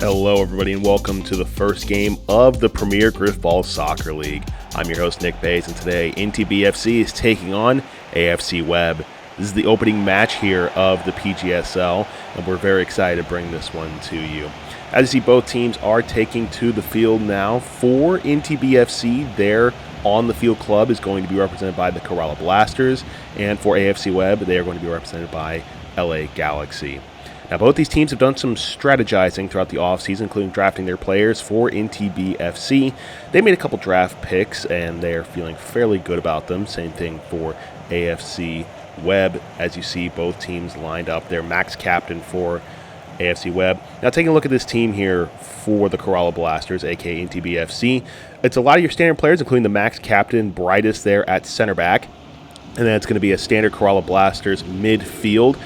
Hello, everybody, and welcome to the first game of the Premier Griffball Soccer League. I'm your host, Nick Bays, and today NTB FC is taking on AFC Webb. This is the opening match here of the PGSL, and we're very excited to bring this one to you. As you see, both teams are taking to the field now. For NTB FC, their on-the-field club is going to be represented by the Kerala Blasters, and for AFC Webb, they are going to be represented by LA Galaxy. Now, both these teams have done some strategizing throughout the offseason, including drafting their players. For NTB FC, they made a couple draft picks, and they're feeling fairly good about them. Same thing for AFC Webb. As you see, both teams lined up. Their max captain for AFC Webb. Now, taking a look at this team here for the Kerala Blasters, aka NTB FC, it's a lot of your standard players, including the max captain, Brightest there at center back. And then it's going to be a standard Kerala Blasters midfield.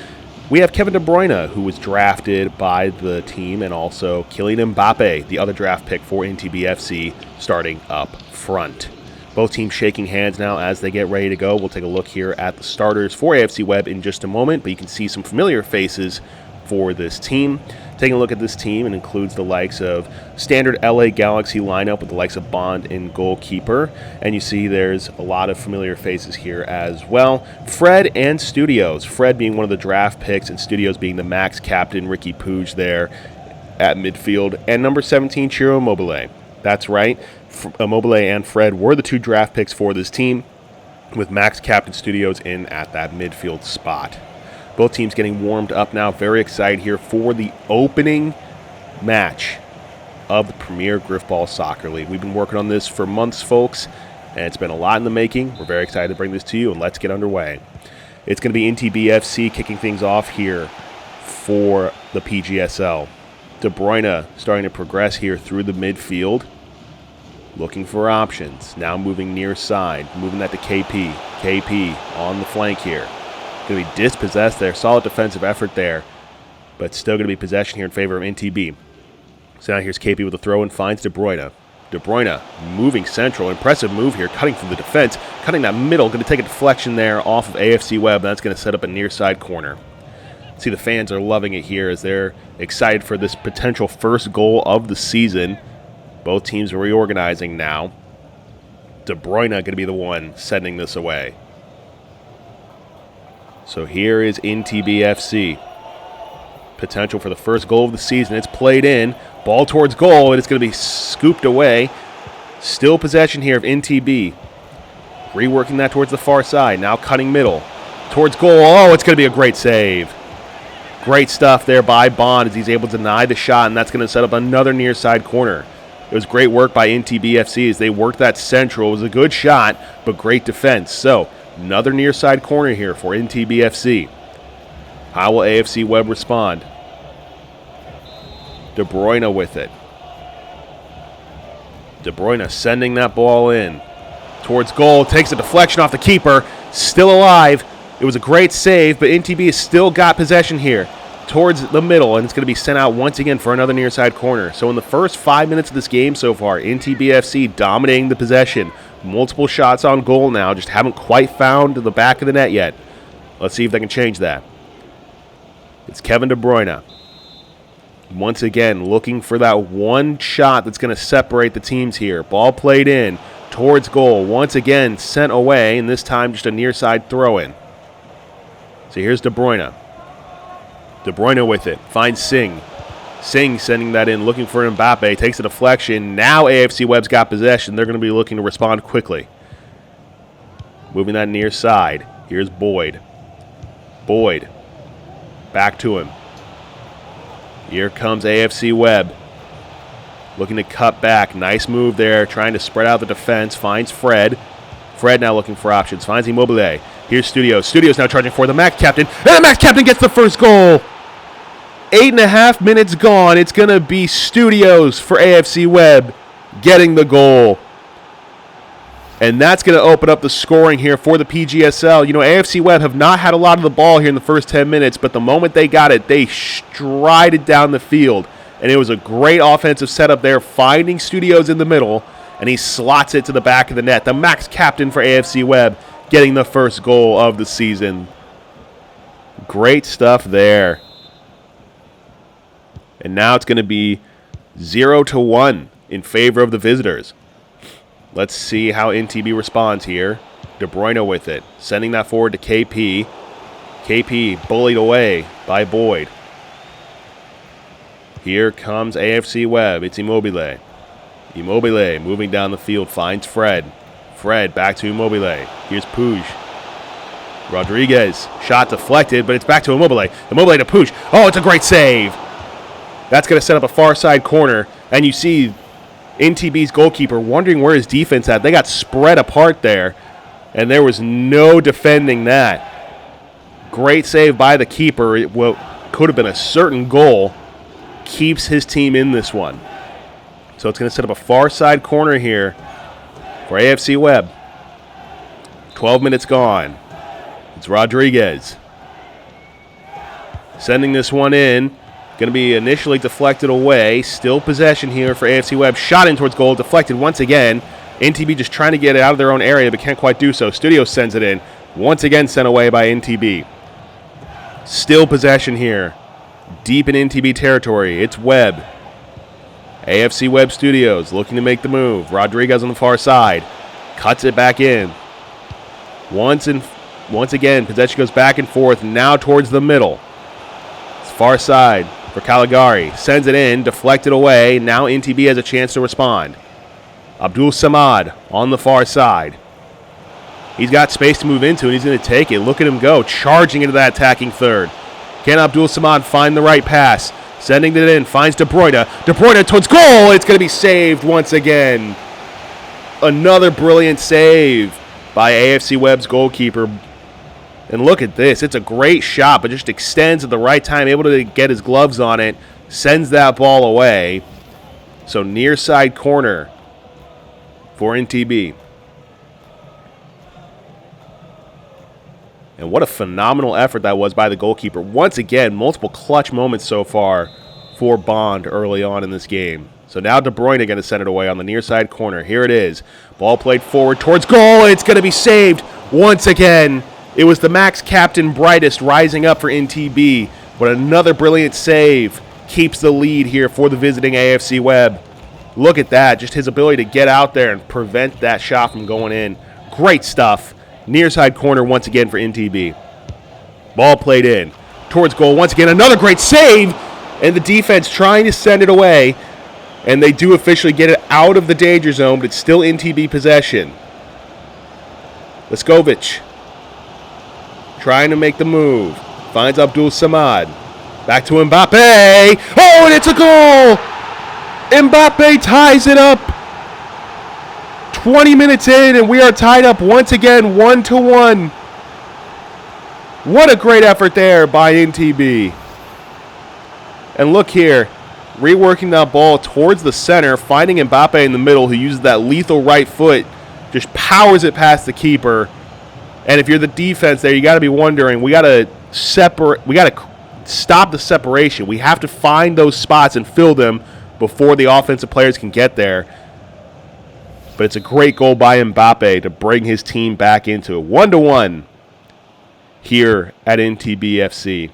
We have Kevin De Bruyne, who was drafted by the team, and also Kylian Mbappe, the other draft pick for NTB FC, starting up front. Both teams shaking hands now as they get ready to go. We'll take a look here at the starters for AFC Webb in just a moment, but you can see some familiar faces for this team. Taking a look at this team, it includes the likes of standard LA Galaxy lineup with the likes of Bond in goalkeeper. And you see there's a lot of familiar faces here as well. Fred and Studios. Fred being one of the draft picks and Studios being the max captain, Ricky Puig there at midfield. And number 17, Ciro Immobile. That's right. Immobile and Fred were the two draft picks for this team, with max captain Studios in at that midfield spot. Both teams getting warmed up now. Very excited here for the opening match of the Premier Griffball Soccer League. We've been working on this for months, folks, and it's been a lot in the making. We're very excited to bring this to you, and let's get underway. It's going to be NTB FC kicking things off here for the PGSL. De Bruyne starting to progress here through the midfield, looking for options. Now moving near side, moving that to KP. KP on the flank here. Going to be dispossessed there. Solid defensive effort there, but still going to be possession here in favor of NTB. So now here's KP with a throw and finds De Bruyne. De Bruyne moving central. Impressive move here, cutting through the defense, cutting that middle. Going to take a deflection there off of AFC Webb. That's going to set up a near side corner. See, the fans are loving it here as they're excited for this potential first goal of the season. Both teams are reorganizing now. De Bruyne going to be the one sending this away. So here is NTB FC. Potential for the first goal of the season. It's played in. Ball towards goal, and it's going to be scooped away. Still possession here of NTB. Reworking that towards the far side. Now cutting middle. Towards goal. Oh, it's going to be a great save. Great stuff there by Bond as he's able to deny the shot, and that's going to set up another near side corner. It was great work by NTB FC as they worked that central. It was a good shot, but great defense. So, another near side corner here for NTB FC. How will AFC Webb respond? De Bruyne with it. De Bruyne sending that ball in towards goal. Takes a deflection off the keeper. Still alive. It was a great save, but NTB has still got possession here towards the middle, and it's going to be sent out once again for another near side corner. So in the first 5 minutes of this game so far, NTB FC dominating the possession. Multiple shots on goal now, just haven't quite found the back of the net yet. Let's see if they can change that. It's Kevin De Bruyne. Once again, looking for that one shot that's going to separate the teams here. Ball played in towards goal. Once again, sent away, and this time just a near side throw-in. So here's De Bruyne. De Bruyne with it. Finds Singh. Singh sending that in, looking for Mbappe. Takes a deflection. Now AFC Webb's got possession. They're going to be looking to respond quickly. Moving that near side. Here's Boyd. Boyd. Back to him. Here comes AFC Webb. Looking to cut back. Nice move there. Trying to spread out the defense. Finds Fred. Fred now looking for options. Finds Immobile. Here's Studios. Studios now charging for the Max Captain. And the Max Captain gets the first goal. 8.5 minutes gone. It's going to be Studios for AFC Webb getting the goal. And that's going to open up the scoring here for the PGSL. You know, AFC Webb have not had a lot of the ball here in the first 10 minutes, but the moment they got it, they strided down the field. And it was a great offensive setup there, finding Studios in the middle, and he slots it to the back of the net. The max captain for AFC Webb getting the first goal of the season. Great stuff there. And now it's going to be 0-1 in favor of the visitors. Let's see how NTB responds here. De Bruyne with it, sending that forward to KP. KP bullied away by Boyd. Here comes AFC Webb. It's Immobile. Immobile moving down the field, finds Fred. Fred back to Immobile. Here's Puig. Rodriguez, shot deflected, but it's back to Immobile. Immobile to Puig. Oh, it's a great save. That's going to set up a far side corner, and you see NTB's goalkeeper wondering where his defense at. They got spread apart there, and there was no defending that. Great save by the keeper. What could have been a certain goal keeps his team in this one. So it's going to set up a far side corner here for AFC Webb. 12 minutes gone. It's Rodriguez sending this one in. Going to be initially deflected away. Still possession here for AFC Webb. Shot in towards goal. Deflected once again. NTB just trying to get it out of their own area, but can't quite do so. Studio sends it in. Once again sent away by NTB. Still possession here. Deep in NTB territory. It's Webb. AFC Webb Studios looking to make the move. Rodriguez on the far side. Cuts it back in. Once again, possession goes back and forth. Now towards the middle. It's far side for Caligari. Sends it in. Deflected away. Now NTB has a chance to respond. Abdul Samad on the far side. He's got space to move into, and he's going to take it. Look at him go, charging into that attacking third. Can Abdul Samad find the right pass? Sending it in, finds De Bruyne. De Bruyne towards goal. It's going to be saved once again. Another brilliant save by AFC Webb's goalkeeper. And look at this. It's a great shot, but just extends at the right time, able to get his gloves on it. Sends that ball away. So near side corner for NTB. And what a phenomenal effort that was by the goalkeeper. Once again, multiple clutch moments so far for Bond early on in this game. So now De Bruyne going to send it away on the near side corner. Here it is. Ball played forward towards goal. It's going to be saved once again. It was the Max captain brightest rising up for NTB. But another brilliant save keeps the lead here for the visiting AFC Webb. Look at that. Just his ability to get out there and prevent that shot from going in. Great stuff. Near side corner once again for NTB. Ball played in. Towards goal once again. Another great save. And the defense trying to send it away. And they do officially get it out of the danger zone, but it's still NTB possession. Leskovic trying to make the move. Finds Abdul Samad. Back to Mbappe. Oh, and it's a goal! Mbappe ties it up. 20 minutes in, and we are tied up once again, 1-1. What a great effort there by NTB. And look here, reworking that ball towards the center, finding Mbappe in the middle, who uses that lethal right foot, just powers it past the keeper. And if you're the defense there, you got to be wondering, we got to stop the separation. We have to find those spots and fill them before the offensive players can get there. But it's a great goal by Mbappe to bring his team back into it. 1-1 here at NTB FC.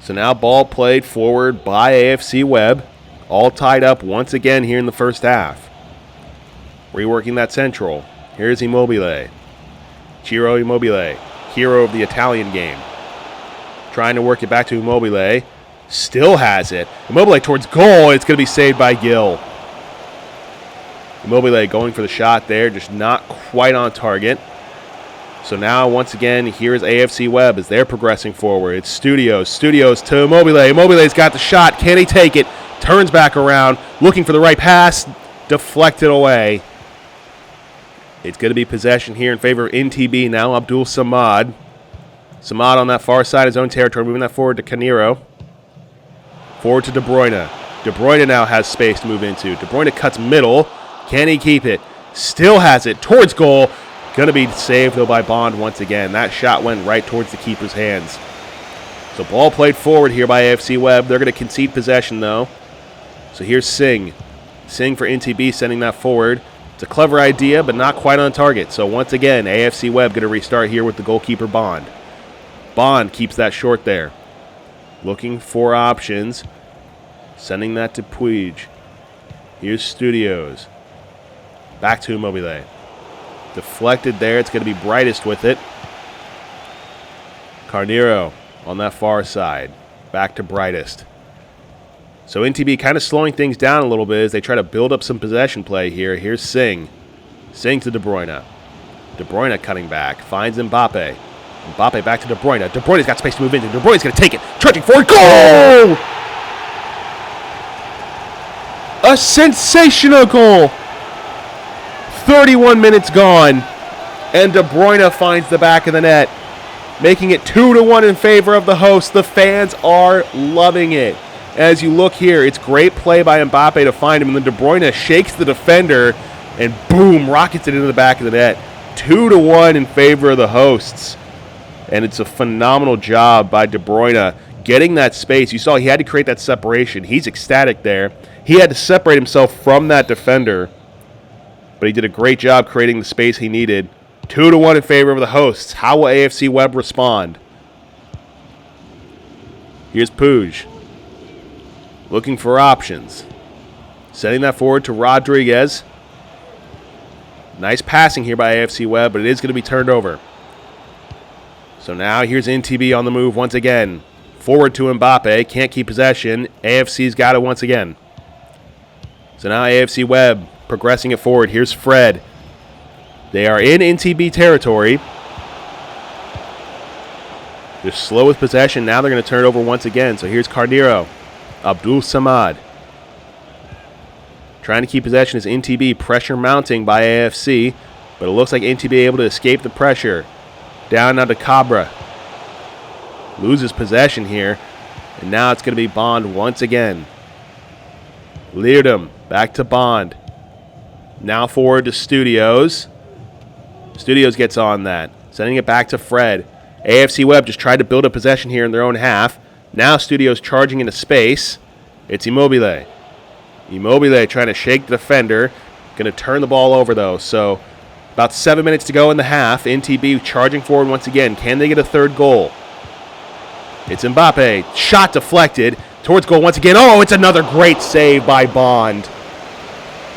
So now ball played forward by AFC Webb. All tied up once again here in the first half. Reworking that central. Here's Immobile. Ciro Immobile, hero of the Italian game. Trying to work it back to Immobile. Still has it. Immobile towards goal. It's going to be saved by Gill. Immobile going for the shot there, just not quite on target. So now, once again, here's AFC Webb as they're progressing forward. It's Studios. Studios to Immobile. Immobile's got the shot. Can he take it? Turns back around, looking for the right pass. Deflected away. It's going to be possession here in favor of NTB now. Abdul Samad. Samad on that far side of his own territory, moving that forward to Caniro. Forward to De Bruyne. De Bruyne now has space to move into. De Bruyne cuts middle. Can he keep it? Still has it. Towards goal. Going to be saved, though, by Bond once again. That shot went right towards the keeper's hands. So ball played forward here by AFC Webb. They're going to concede possession, though. So here's Singh. Singh for NTB sending that forward. It's a clever idea, but not quite on target. So once again, AFC Webb going to restart here with the goalkeeper Bond. Bond keeps that short there. looking for options. Sending that to Puig. Here's Studios. Back to Immobile. Deflected there. It's going to be Brightest with it. Carneiro on that far side. Back to Brightest. So NTB kind of slowing things down a little bit as they try to build up some possession play here. Here's Singh. Singh to De Bruyne. De Bruyne cutting back. Finds Mbappe. Mbappe back to De Bruyne. De Bruyne's got space to move into. De Bruyne's going to take it. Trudging forward. Goal! A sensational goal. 31 minutes gone. And De Bruyne finds the back of the net, making it 2-1 in favor of the hosts. The fans are loving it. As you look here, it's great play by Mbappe to find him, and then De Bruyne shakes the defender and boom, rockets it into the back of the net. 2-1 in favor of the hosts. And it's a phenomenal job by De Bruyne getting that space. You saw he had to create that separation. He's ecstatic there. He had to separate himself from that defender, but he did a great job creating the space he needed. 2-1 in favor of the hosts. How will AFC Webb respond? Here's Puig. Looking for options. Setting that forward to Rodriguez. Nice passing here by AFC Webb, but it is going to be turned over. So now here's NTB on the move once again. Forward to Mbappe. Can't keep possession. AFC's got it once again. So now AFC Webb progressing it forward. Here's Fred. They are in NTB territory. They're slow with possession. Now they're going to turn it over once again. So here's Carneiro. Abdul Samad. Trying to keep possession is NTB. Pressure mounting by AFC. But it looks like NTB able to escape the pressure. Down now to Cabra. Loses possession here. And now it's going to be Bond once again. Leerdam back to Bond. Now forward to Studios. Studios gets on that. Sending it back to Fred. AFC Webb just tried to build a possession here in their own half. Now Studios charging into space. It's Immobile. Immobile trying to shake the defender. Going to turn the ball over, though. So about 7 minutes to go in the half. NTB charging forward once again. Can they get a third goal? It's Mbappe. Shot deflected. Towards goal once again. Oh, it's another great save by Bond.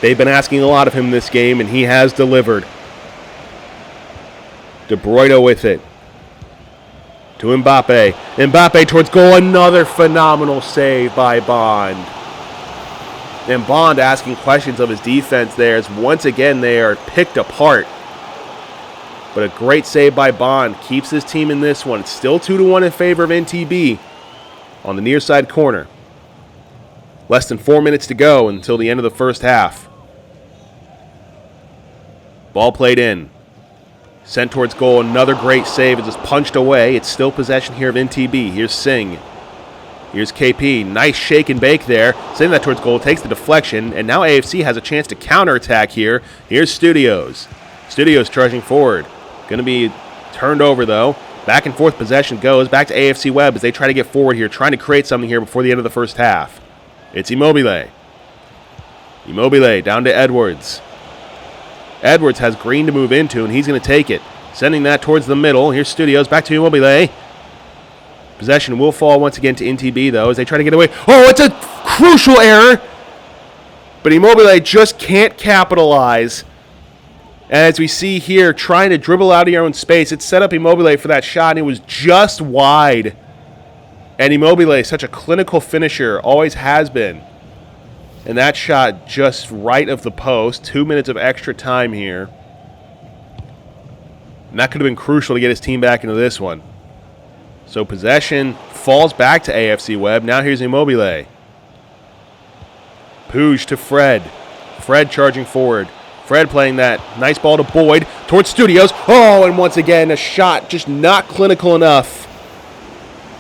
They've been asking a lot of him this game, and he has delivered. De Bruyne with it. To Mbappe. Mbappe towards goal. Another phenomenal save by Bond. And Bond asking questions of his defense there as once again they are picked apart. But a great save by Bond keeps his team in this one. It's still 2-1 in favor of NTB on the near side corner. Less than 4 minutes to go until the end of the first half. Ball played in. Sent towards goal. Another great save. It's just punched away. It's still possession here of NTB. Here's Singh. Here's KP. Nice shake and bake there. Sending that towards goal. Takes the deflection. And now AFC has a chance to counterattack here. Here's Studios. Studios charging forward. Going to be turned over, though. Back and forth possession goes. Back to AFC Webb as they try to get forward here. Trying to create something here before the end of the first half. It's Immobile. Immobile down to Edwards. Edwards has Green to move into, and he's going to take it. Sending that towards the middle. Here's Studios. Back to Immobile. Possession will fall once again to NTB, though, as they try to get away. Oh, it's a crucial error. But Immobile just can't capitalize. As we see here, trying to dribble out of your own space. It set up Immobile for that shot, and it was just wide. And Immobile is such a clinical finisher, always has been. And that shot just right of the post. 2 minutes of extra time here. And that could have been crucial to get his team back into this one. So possession falls back to AFC Webb. Now here's Immobile. Puig to Fred. Fred charging forward. Fred playing that nice ball to Boyd. Towards Studios. Oh, and once again, a shot just not clinical enough.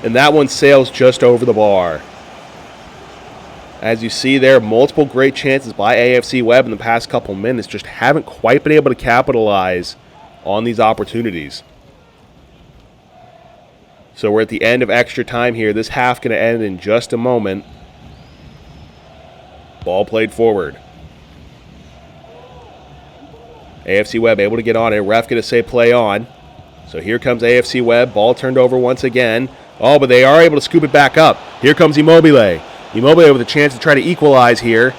And that one sails just over the bar. As you see there, multiple great chances by AFC Webb in the past couple minutes. Just haven't quite been able to capitalize on these opportunities. So we're at the end of extra time here. This half going to end in just a moment. Ball played forward. AFC Webb able to get on it. Ref going to say play on. So here comes AFC Webb. Ball turned over once again. Oh, but they are able to scoop it back up. Here comes Immobile. Immobile with a chance to try to equalize here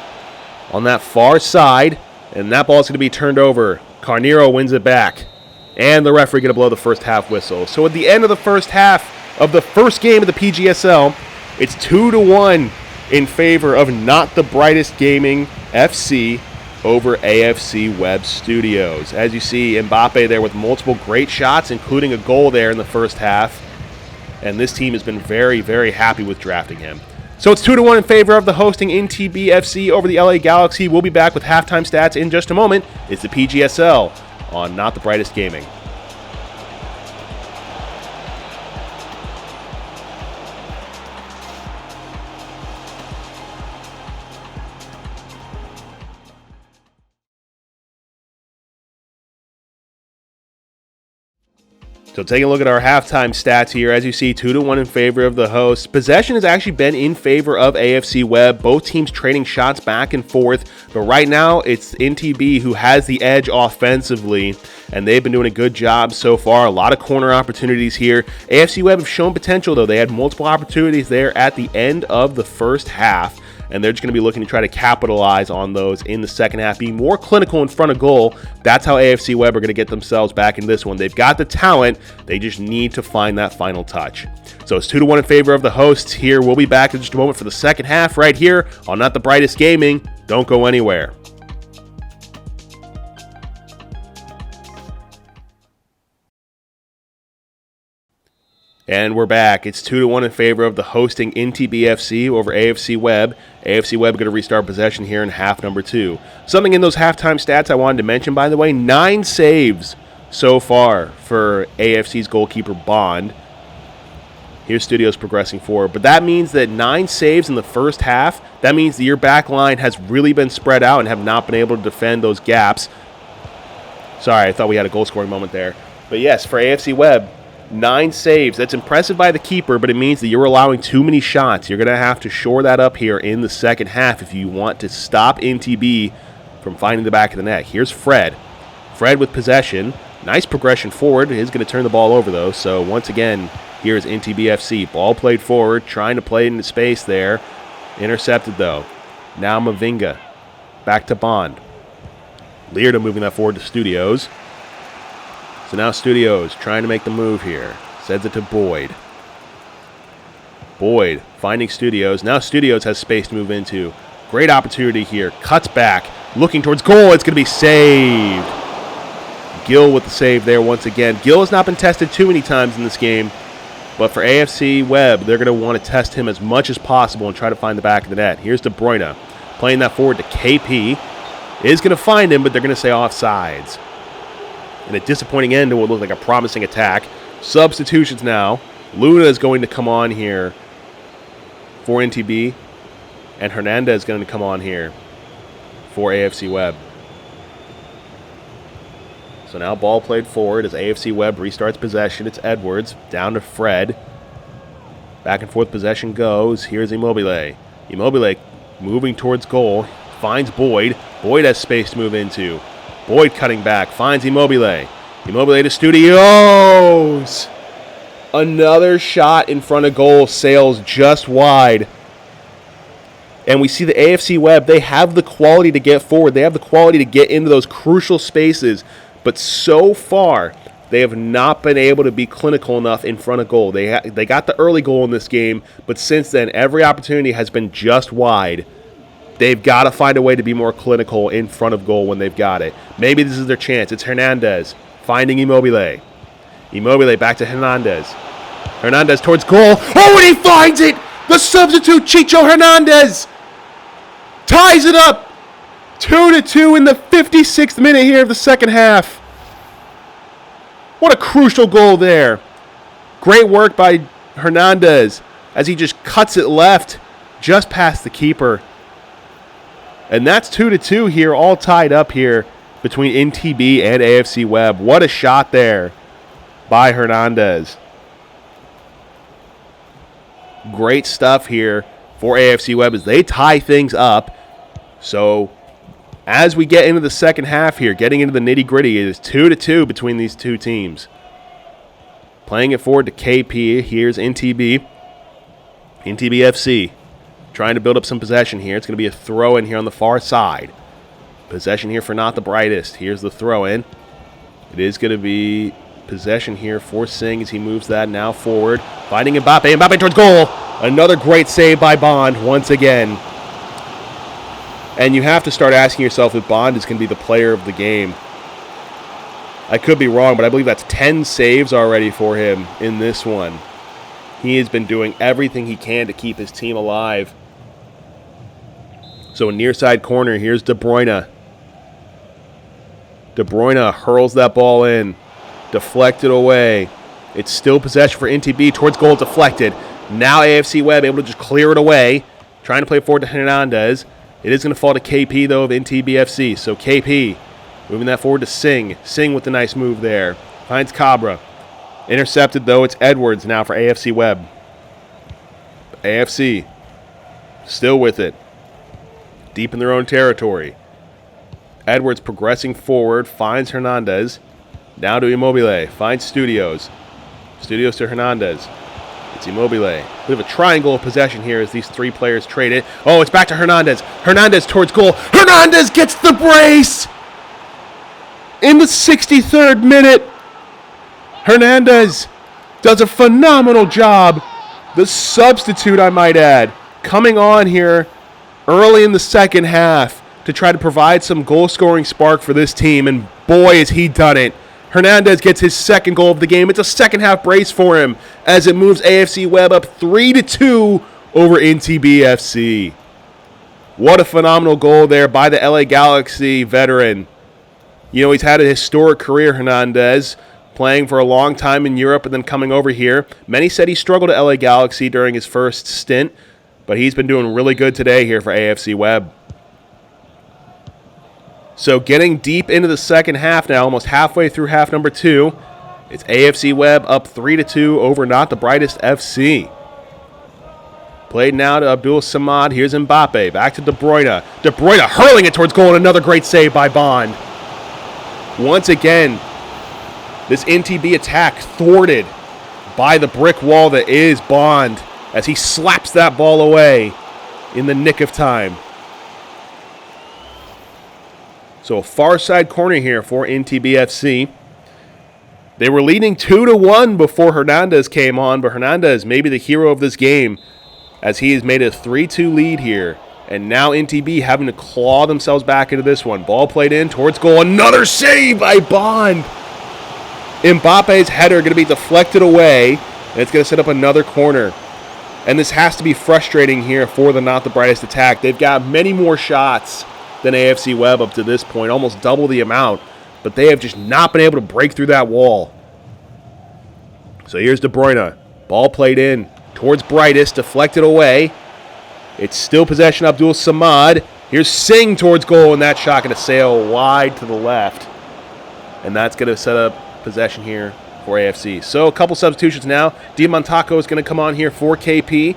on that far side. And that ball's going to be turned over. Carneiro wins it back. And the referee going to blow the first half whistle. So at the end of the first half of the first game of the PGSL, it's 2-1 in favor of Not the Brightest Gaming FC over AFC Webb Studios. As you see, Mbappe there with multiple great shots, including a goal there in the first half. And this team has been very, very happy with drafting him. So it's 2-1 in favor of the hosting NTB FC over the LA Galaxy. We'll be back with halftime stats in just a moment. It's the PGSL on Not the Brightest Gaming. So taking a look at our halftime stats here, as you see, 2-1 in favor of the hosts. Possession has actually been in favor of AFC Webb. Both teams trading shots back and forth. But right now, it's NTB who has the edge offensively, and they've been doing a good job so far. A lot of corner opportunities here. AFC Webb have shown potential, though. They had multiple opportunities there at the end of the first half, and they're just going to be looking to try to capitalize on those in the second half, being more clinical in front of goal. That's how AFC Webb are going to get themselves back in this one. They've got the talent. They just need to find that final touch. So it's 2-1 in favor of the hosts here. We'll be back in just a moment for the second half right here on Not the Brightest Gaming. Don't go anywhere. And we're back. It's 2-1 in favor of the hosting NTB FC over AFC Webb. AFC Webb going to restart possession here in half number 2. Something in those halftime stats I wanted to mention, by the way, 9 saves so far for AFC's goalkeeper Bond. Here's Studios progressing forward. But that means that 9 saves in the first half. That means that your back line has really been spread out and have not been able to defend those gaps. Sorry, I thought we had a goal-scoring moment there. But yes, for AFC Webb, 9 saves. That's impressive by the keeper, but it means that you're allowing too many shots. You're going to have to shore that up here in the second half if you want to stop NTB from finding the back of the net. Here's Fred. Fred with possession. Nice progression forward. He's going to turn the ball over, though. So once again, here's NTB FC. Ball played forward, trying to play into space there. Intercepted, though. Now Mavinga. Back to Bond. Learda moving that forward to Studios. So now Studios trying to make the move here. Sends it to Boyd. Boyd finding Studios. Now Studios has space to move into. Great opportunity here. Cuts back. Looking towards goal. It's going to be saved. Gill with the save there once again. Gill has not been tested too many times in this game. But for AFC Webb, they're going to want to test him as much as possible and try to find the back of the net. Here's De Bruyne. Playing that forward to KP. Is going to find him, but they're going to say offsides. And a disappointing end to what looked like a promising attack. Substitutions now. Luna is going to come on here for NTB. And Hernandez is going to come on here for AFC Webb. So now ball played forward as AFC Webb restarts possession. It's Edwards down to Fred. Back and forth possession goes. Here's Immobile. Immobile moving towards goal. Finds Boyd. Boyd has space to move into. Boyd cutting back, finds Immobile. Immobile to Studios. Another shot in front of goal, sails just wide. And we see the AFC Webb, they have the quality to get forward. They have the quality to get into those crucial spaces. But so far, they have not been able to be clinical enough in front of goal. They got the early goal in this game, but since then, every opportunity has been just wide. They've got to find a way to be more clinical in front of goal when they've got it. Maybe this is their chance. It's Hernandez finding Immobile. Immobile back to Hernandez. Hernandez towards goal. Oh, and he finds it! The substitute, Chicho Hernandez, ties it up. 2-2 in the 56th minute here of the second half. What a crucial goal there. Great work by Hernandez as he just cuts it left just past the keeper. And that's 2-2 here, all tied up here between NTB and AFC Webb. What a shot there by Hernandez. Great stuff here for AFC Webb as they tie things up. So as we get into the second half here, getting into the nitty-gritty, it is 2-2 between these two teams. Playing it forward to KP. Here's NTB. NTB FC trying to build up some possession here. It's going to be a throw in here on the far side. Possession here for not the brightest. Here's the throw in. It is going to be possession here for Singh as he moves that now forward. Finding Mbappe. Mbappe towards goal. Another great save by Bond once again. And you have to start asking yourself if Bond is going to be the player of the game. I could be wrong, but I believe that's 10 saves already for him in this one. He has been doing everything he can to keep his team alive. So a near side corner, here's De Bruyne. De Bruyne hurls that ball in. Deflected away. It's still possession for NTB towards goal, deflected. Now AFC Webb able to just clear it away. Trying to play forward to Hernandez. It is going to fall to KP, though, of NTB FC. So KP moving that forward to Singh. Singh with the nice move there. Finds Cabra. Intercepted, though. It's Edwards now for AFC Webb. AFC still with it. Deep in their own territory. Edwards progressing forward. Finds Hernandez. Now to Immobile. Finds Studios. Studios to Hernandez. It's Immobile. We have a triangle of possession here as these three players trade it. Oh, it's back to Hernandez. Hernandez towards goal. Hernandez gets the brace! In the 63rd minute. Hernandez does a phenomenal job. The substitute, I might add, coming on here early in the second half to try to provide some goal-scoring spark for this team, and boy, has he done it. Hernandez gets his second goal of the game. It's a second-half brace for him as it moves AFC Webb up 3-2 over NTB FC. What a phenomenal goal there by the LA Galaxy veteran. You know, he's had a historic career, Hernandez, playing for a long time in Europe and then coming over here. Many said he struggled at LA Galaxy during his first stint, but he's been doing really good today here for AFC Webb. So getting deep into the second half now, almost halfway through half number 2. It's AFC Webb up 3-2 over Not the Brightest FC. Played now to Abdul Samad. Here's Mbappe. Back to De Bruyne. De Bruyne hurling it towards goal, and another great save by Bond. Once again, this NTB attack thwarted by the brick wall that is Bond as he slaps that ball away in the nick of time. So a far side corner here for NTB FC. They were leading 2-1 before Hernandez came on, but Hernandez may be the hero of this game as he has made a 3-2 lead here. And now NTB having to claw themselves back into this one. Ball played in towards goal. Another save by Bond. Mbappe's header going to be deflected away, and it's going to set up another corner. And this has to be frustrating here for the Not the Brightest attack. They've got many more shots than AFC Webb up to this point, almost double the amount, but they have just not been able to break through that wall. So here's De Bruyne. Ball played in towards Brightest, deflected away. It's still possession, Abdul Samad. Here's Singh towards goal, and that shot going to sail wide to the left. And that's going to set up possession here for AFC. So a couple substitutions now. Diamantaco is going to come on here for KP.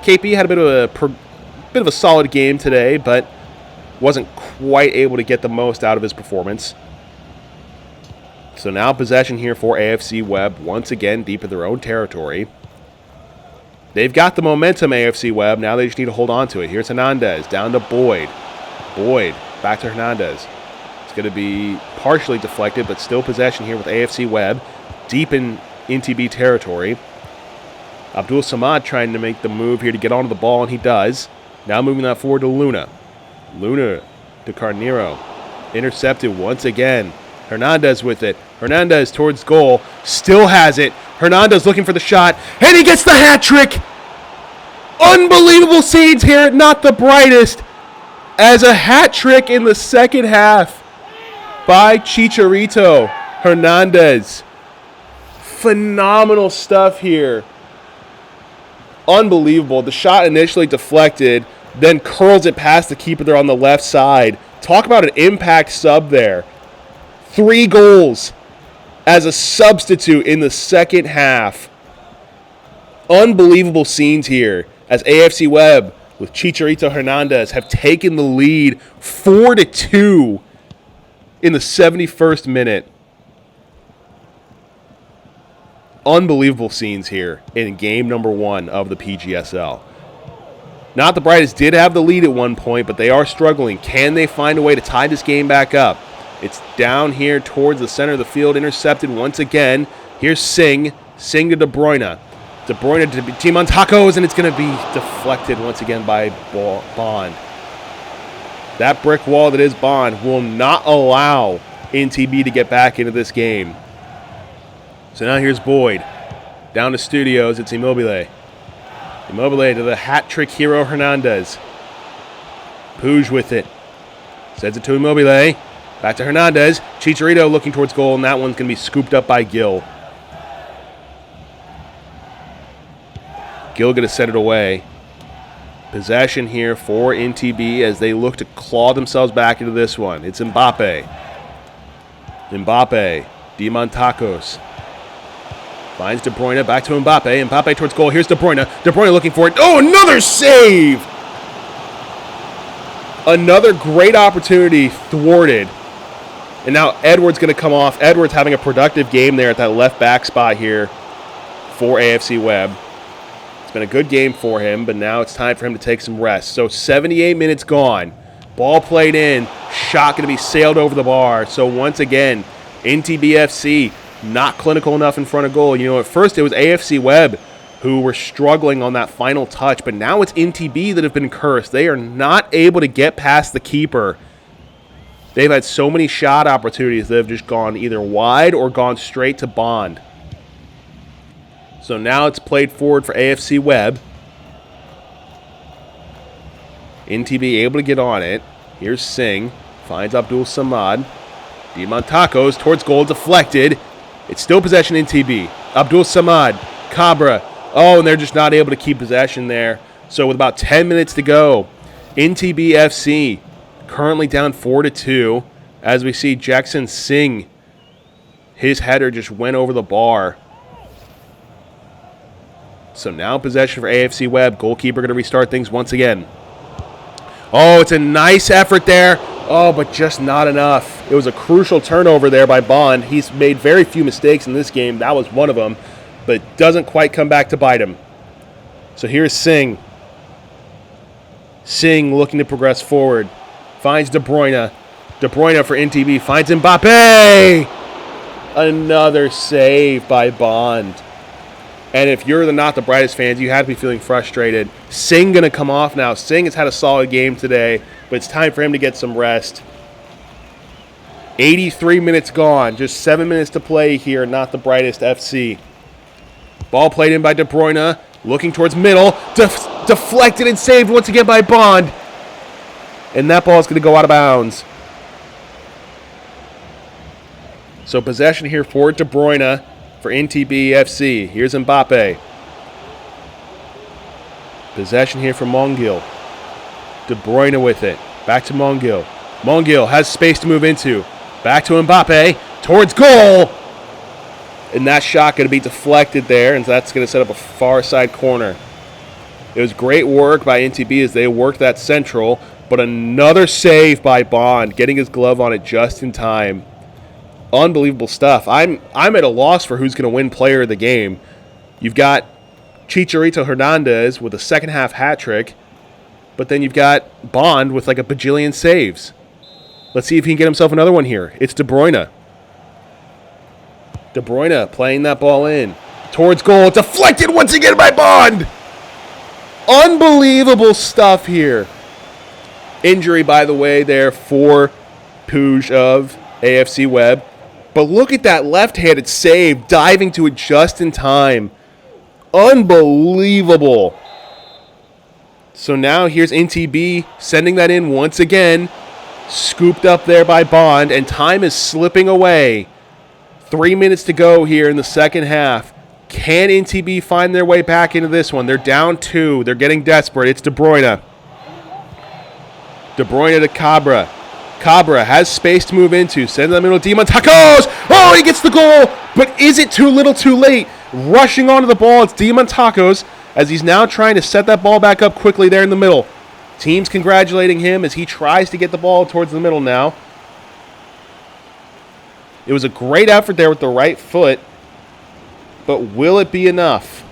KP had a bit of a solid game today, but wasn't quite able to get the most out of his performance. So now possession here for AFC Webb, once again deep in their own territory. They've got the momentum, AFC Webb. Now they just need to hold on to it. Here's Hernandez, down to Boyd. Boyd, back to Hernandez. It's going to be partially deflected, but still possession here with AFC Webb, deep in NTB territory. Abdul Samad trying to make the move here to get onto the ball, and he does. Now moving that forward to Luna. Luna to Carneiro. Intercepted once again. Hernandez with it. Hernandez towards goal. Still has it. Hernandez looking for the shot. And he gets the hat trick. Unbelievable scenes here at Not the Brightest. As a hat trick in the second half by Chicharito Hernandez. Phenomenal stuff here. Unbelievable. The shot initially deflected, then curls it past the keeper there on the left side. Talk about an impact sub there. 3 goals as a substitute in the second half. Unbelievable scenes here as AFC Webb with Chicharito Hernandez have taken the lead 4-2 in the 71st minute. unbelievable scenes here in game number 1 of the PGSL. Not the Brightest did have the lead at one point, but they are struggling. Can they find a way to tie this game back up? It's down here towards the center of the field, intercepted once again. Here's Singh. Singh to De Bruyne. De Bruyne to Tacos, and it's going to be deflected once again by Bond. That brick wall that is Bond will not allow NTB to get back into this game. So now here's Boyd. Down to Studios, it's Immobile. Immobile to the hat-trick hero Hernandez. Puig with it. Sends it to Immobile. Back to Hernandez. Chicharito looking towards goal, and that one's going to be scooped up by Gil. Gil going to set it away. Possession here for NTB as they look to claw themselves back into this one. It's Mbappe. Mbappe. Diamantacos. Finds De Bruyne. Back to Mbappe. Mbappe towards goal. Here's De Bruyne. De Bruyne looking for it. Oh, another save! Another great opportunity thwarted. And now Edwards going to come off. Edwards having a productive game there at that left back spot here for AFC Webb. It's been a good game for him, but now it's time for him to take some rest. So 78 minutes gone. Ball played in. Shot going to be sailed over the bar. So once again, NTB FC not clinical enough in front of goal. You know, at first it was AFC Webb who were struggling on that final touch, but now it's NTB that have been cursed. They are not able to get past the keeper. They've had so many shot opportunities that have just gone either wide or gone straight to Bond. So now it's played forward for AFC Webb. NTB able to get on it. Here's Singh. Finds Abdul Samad. Diamantacos towards goal, deflected. It's still possession NTB. Abdul Samad. Cabra. Oh, and they're just not able to keep possession there. So with about 10 minutes to go, NTB FC currently down 4-2. As we see Jackson Singh, his header just went over the bar. So now possession for AFC Webb. Goalkeeper going to restart things once again. Oh, it's a nice effort there. Oh, but just not enough. It was a crucial turnover there by Bond. He's made very few mistakes in this game. That was one of them, but doesn't quite come back to bite him. So here's Singh. Singh looking to progress forward. Finds De Bruyne. De Bruyne for NTB. Finds Mbappe. Another save by Bond. And if you're not the Brightest fans, you have to be feeling frustrated. Singh going to come off now. Singh has had a solid game today, but it's time for him to get some rest. 83 minutes gone. Just 7 minutes to play here. Not the Brightest FC. Ball played in by De Bruyne. Looking towards middle. Deflected and saved once again by Bond. And that ball is going to go out of bounds. So possession here for De Bruyne. For NTB FC. Here's Mbappe. Possession here for Mongil. De Bruyne with it. Back to Mongil. Mongil has space to move into. Back to Mbappe. Towards goal. And that shot going to be deflected there. And that's going to set up a far side corner. It was great work by NTB as they worked that central. But another save by Bond. Getting his glove on it just in time. Unbelievable stuff. I'm at a loss for who's going to win player of the game. You've got Chicharito Hernandez with a second half hat trick, but then you've got Bond with like a bajillion saves. Let's see if he can get himself another one here. It's De Bruyne. De Bruyne playing that ball in towards goal. Deflected once again by Bond. Unbelievable stuff here. Injury, by the way, there for Puig of AFC Webb. But look at that left-handed save, diving to it just in time. Unbelievable. So now here's NTB sending that in once again. Scooped up there by Bond, and time is slipping away. 3 minutes to go here in the second half. Can NTB find their way back into this one? They're down 2. They're getting desperate. It's De Bruyne. De Bruyne to Cabra. Cabra has space to move into. Send them into Diamantacos. Oh, he gets the goal. But is it too little too late? Rushing onto the ball, it's Diamantacos as he's now trying to set that ball back up quickly there in the middle. Teams congratulating him as he tries to get the ball towards the middle now. It was a great effort there with the right foot. but will it be enough?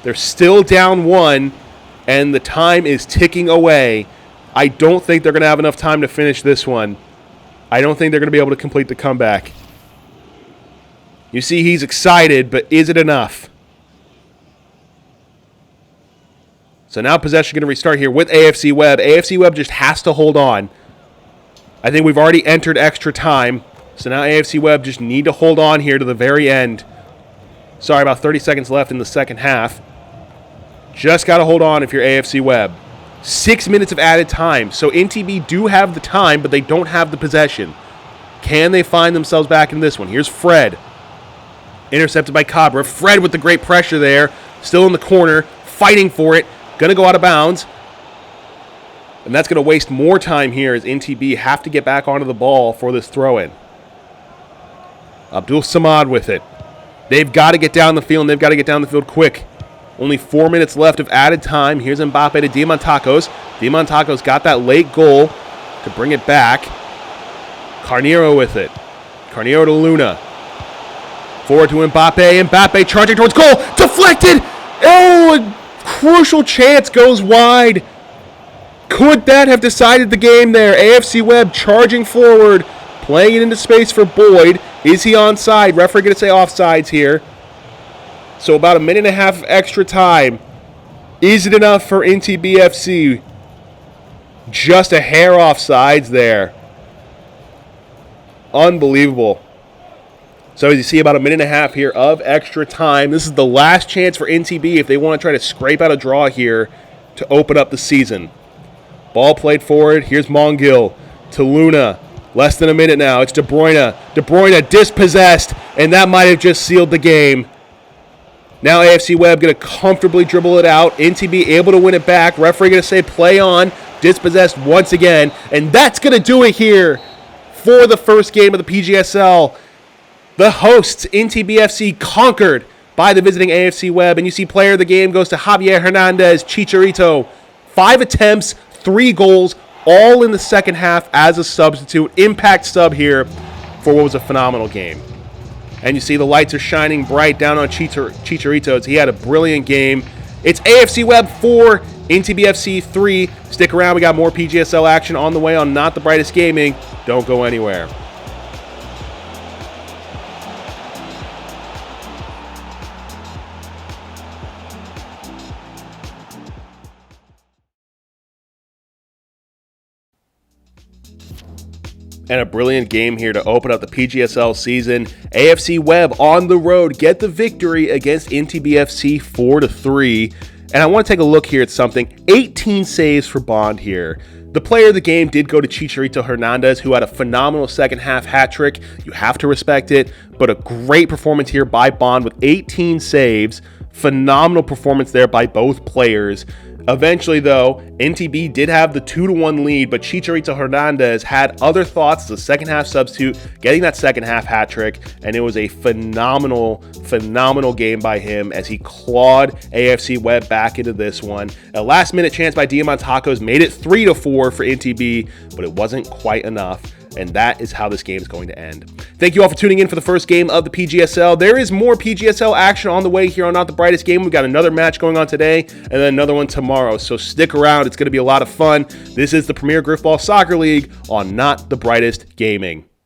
They're still down 1, and the time is ticking away. I don't think they're going to have enough time to finish this one. I don't think they're going to be able to complete the comeback. You see, he's excited, but is it enough? So now possession going to restart here with AFC Webb. AFC Webb just has to hold on. I think we've already entered extra time. So now AFC Webb just need to hold on here to the very end. Sorry, about 30 seconds left in the second half. Just got to hold on if you're AFC Webb. 6 minutes of added time. So NTB do have the time, but they don't have the possession. Can they find themselves back in this one? Here's Fred. Intercepted by Cabra. Fred with the great pressure there. Still in the corner. Fighting for it. Going to go out of bounds. And that's going to waste more time here as NTB have to get back onto the ball for this throw-in. Abdul Samad with it. They've got to get down the field, and they've got to get down the field quick. Only 4 minutes left of added time. Here's Mbappe to Diamantacos. Diamantacos got that late goal to bring it back. Carneiro with it. Carneiro to Luna. Forward to Mbappe. Mbappe charging towards goal. Deflected! Oh, a crucial chance goes wide. Could that have decided the game there? AFC Webb charging forward. Playing it into space for Boyd. Is he onside? Referee going to say offsides here. So about a minute and a half of extra time. Is it enough for NTB FC? Just a hair offsides there. Unbelievable. So as you see, about a minute and a half here of extra time. This is the last chance for NTB if they want to try to scrape out a draw here to open up the season. Ball played forward. Here's Mongill to Luna. Less than a minute now. It's De Bruyne. De Bruyne dispossessed, and that might have just sealed the game. Now AFC Webb going to comfortably dribble it out. NTB able to win it back. Referee going to say play on. Dispossessed once again. And that's going to do it here for the first game of the PGSL. The hosts, NTB FC, conquered by the visiting AFC Webb. And you see player of the game goes to Javier Hernandez, Chicharito. 5 attempts, 3 goals, all in the second half as a substitute. Impact sub here for what was a phenomenal game. And you see the lights are shining bright down on Chicharito. He had a brilliant game. It's AFC Webb 4, NTB FC 3. Stick around. We got more PGSL action on the way on Not the Brightest Gaming. Don't go anywhere. And a brilliant game here to open up the PGSL season. AFC Webb on the road get the victory against NTB FC 4-3. And I want to take a look here at something. 18 saves for Bond here. The player of the game did go to Chicharito Hernandez, who had a phenomenal second half hat trick. You have to respect it. But a great performance here by Bond with 18 saves. Phenomenal performance there by both players. Eventually, though, NTB did have the 2-1 lead, but Chicharito Hernandez had other thoughts as a second half substitute, getting that second half hat trick, and it was a phenomenal game by him as he clawed AFC Webb back into this one. A last minute chance by Diamantacos made it 3-4 for NTB, but it wasn't quite enough. And that is how this game is going to end. Thank you all for tuning in for the first game of the PGSL. There is more PGSL action on the way here on Not the Brightest Game. We've got another match going on today and then another one tomorrow. So stick around. It's going to be a lot of fun. This is the Premier Griffball Soccer League on Not the Brightest Gaming.